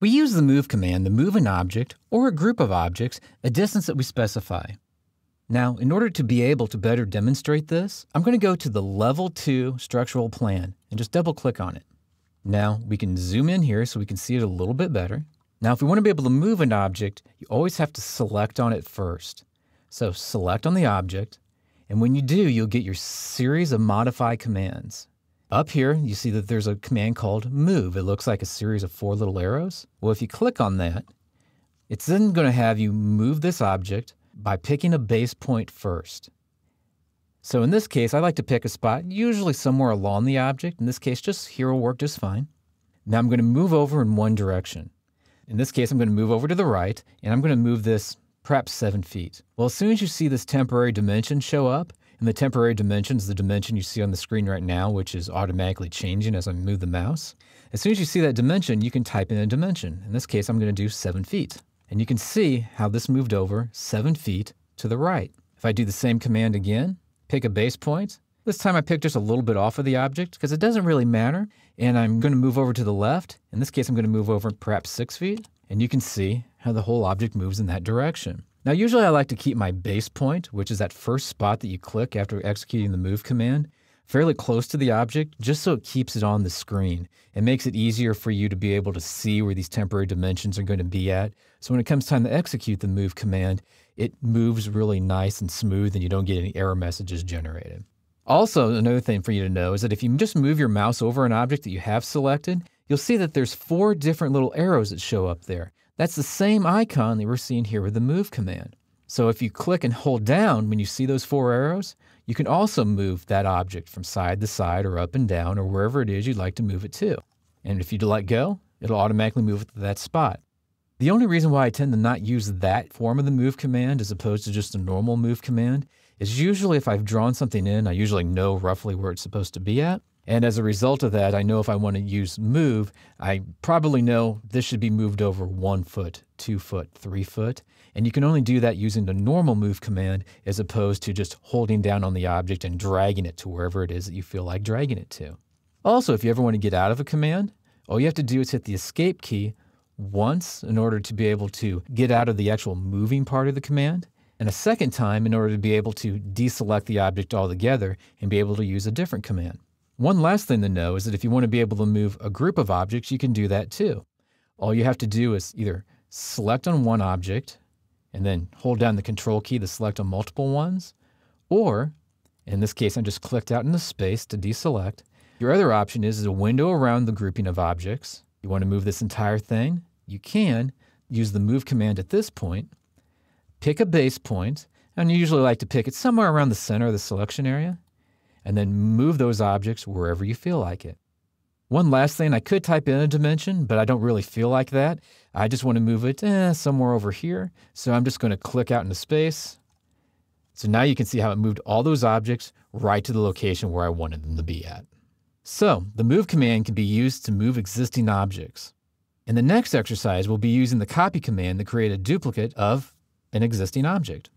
We use the move command to move an object or a group of objects a distance that we specify. Now, in order to be able to better demonstrate this, I'm going to go to the Level 2 structural plan and just double-click on it. Now, we can zoom in here so we can see it a little bit better. Now, if we want to be able to move an object, you always have to select on it first. So select on the object, and when you do, you'll get your series of modify commands. Up here, you see that there's a command called move. It looks like a series of 4 little arrows. Well, if you click on that, it's then going to have you move this object by picking a base point first. So in this case, I like to pick a spot usually somewhere along the object. In this case, just here will work just fine. Now I'm going to move over in one direction. In this case, I'm going to move over to the right, and I'm going to move this perhaps 7 feet. Well, as soon as you see this temporary dimension show up, and the temporary dimension is the dimension you see on the screen right now, which is automatically changing as I move the mouse. As soon as you see that dimension, you can type in a dimension. In this case, I'm going to do 7 feet. And you can see how this moved over 7 feet to the right. If I do the same command again, pick a base point. This time I pick just a little bit off of the object because it doesn't really matter. And I'm going to move over to the left. In this case, I'm going to move over perhaps 6 feet. And you can see how the whole object moves in that direction. Now, usually I like to keep my base point, which is that first spot that you click after executing the move command, fairly close to the object, just so it keeps it on the screen. It makes it easier for you to be able to see where these temporary dimensions are going to be at. So when it comes time to execute the move command, it moves really nice and smooth and you don't get any error messages generated. Also, another thing for you to know is that if you just move your mouse over an object that you have selected, you'll see that there's 4 different little arrows that show up there. That's the same icon that we're seeing here with the move command. So if you click and hold down when you see those 4 arrows, you can also move that object from side to side or up and down or wherever it is you'd like to move it to. And if you let go, it'll automatically move it to that spot. The only reason why I tend to not use that form of the move command as opposed to just a normal move command is usually if I've drawn something in, I usually know roughly where it's supposed to be at. And as a result of that, I know if I want to use move, I probably know this should be moved over 1 foot, 2 foot, 3 foot. And you can only do that using the normal move command as opposed to just holding down on the object and dragging it to wherever it is that you feel like dragging it to. Also, if you ever want to get out of a command, all you have to do is hit the escape key once in order to be able to get out of the actual moving part of the command, and a second time in order to be able to deselect the object altogether and be able to use a different command. One last thing to know is that if you want to be able to move a group of objects, you can do that too. All you have to do is either select on one object and then hold down the control key to select on multiple ones, or, in this case I just clicked out into space to deselect. Your other option is a window around the grouping of objects. You want to move this entire thing? You can use the move command at this point, pick a base point, and you usually like to pick it somewhere around the center of the selection area, and then move those objects wherever you feel like it. One last thing, I could type in a dimension, but I don't really feel like that. I just want to move it somewhere over here, so I'm just going to click out into space. So now you can see how it moved all those objects right to the location where I wanted them to be at. So the move command can be used to move existing objects. In the next exercise, we'll be using the copy command to create a duplicate of an existing object.